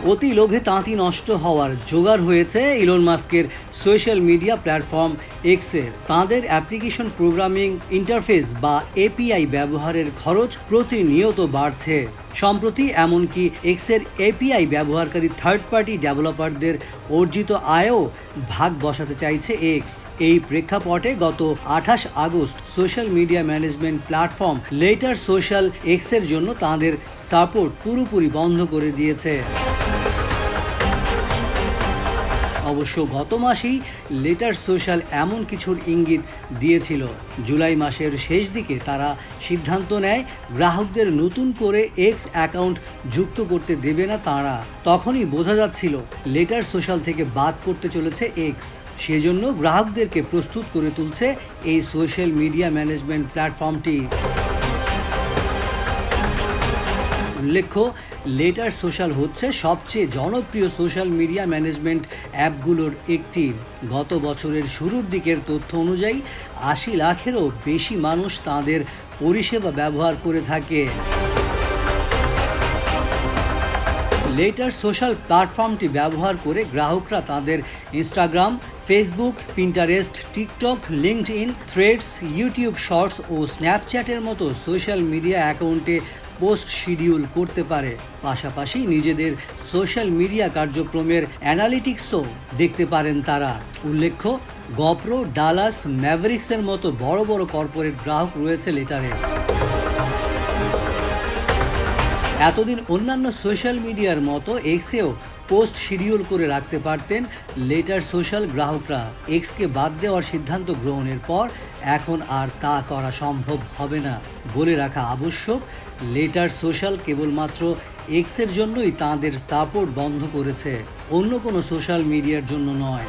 অতি লোভে তাঁতি নষ্ট হওয়ার জোগাড় হয়েছে ইলন মাস্কের সোশ্যাল মিডিয়া প্ল্যাটফর্ম এক্সের। তাঁদের অ্যাপ্লিকেশন প্রোগ্রামিং ইন্টারফেস বা এপিআই ব্যবহারের খরচ প্রতিনিয়ত বাড়ছে। সম্প্রতি এমনকি এক্সের এপিআই ব্যবহারকারী থার্ড পার্টি ডেভেলপারদের অর্জিত আয়ও ভাগ বসাতে চাইছে এক্স। এই প্রেক্ষাপটে গত 28 August social media management platform letter social এক্সের জন্য তাঁদের সাপোর্ট পুরোপুরি বন্ধ করে দিয়েছে। অবশ্য গত মাসেই লেটার সোশ্যাল এমন কিছুর ইঙ্গিত দিয়েছিল। জুলাই মাসের শেষ দিকে তারা সিদ্ধান্ত নেয় গ্রাহকদের নতুন করে এক্স অ্যাকাউন্ট যুক্ত করতে দেবে না তারা। তখনই বোঝা যাচ্ছিল লেটার সোশ্যাল থেকে বাদ পড়তে চলেছে এক্স। সেজন্য গ্রাহকদেরকে প্রস্তুত করে তুলছে এই সোশ্যাল মিডিয়া ম্যানেজমেন্ট প্ল্যাটফর্মটি। উল্লেখ্য, লেটার সোশ্যাল হচ্ছে সবচেয়ে জনপ্রিয় সোশ্যাল মিডিয়া ম্যানেজমেন্ট অ্যাপগুলোর একটি। গত বছরের শুরুর দিকের তথ্য অনুযায়ী 80 লাখেরও বেশি মানুষ তাদের পরিষেবা ব্যবহার করে থাকে। লেটার সোশ্যাল প্ল্যাটফর্মটি ব্যবহার করে গ্রাহকরা তাদের Instagram, Facebook, Pinterest, TikTok, LinkedIn, Threads, YouTube Shorts ও স্ন্যাপচ্যাটের মতো সোশ্যাল মিডিয়া অ্যাকাউন্টে পোস্ট শিডিউল করতে পারে। পাশাপাশি নিজেদের সোশ্যাল মিডিয়া কার্যক্রমের অ্যানালিটিক্সও দেখতে পারেন তারা। উল্লেখ্য, গপ্রো, ডালাস ম্যাভরিক্সের মতো বড় বড় কর্পোরেট গ্রাহক রয়েছে লেটারে। এতদিন অন্যান্য সোশ্যাল মিডিয়ার মতো এক্সেও পোস্ট শিডিউল করে রাখতে পারতেন লেটার সোশ্যাল গ্রাহকরা। এক্সকে বাদ দেওয়ার সিদ্ধান্ত গ্রহণের পর এখন আর তা করা সম্ভব হবে না। বলে রাখা আবশ্যক, লেটার সোশ্যাল কেবলমাত্র এক্সের জন্যই তাঁদের সাপোর্ট বন্ধ করেছে, অন্য কোনো সোশ্যাল মিডিয়ার জন্য নয়।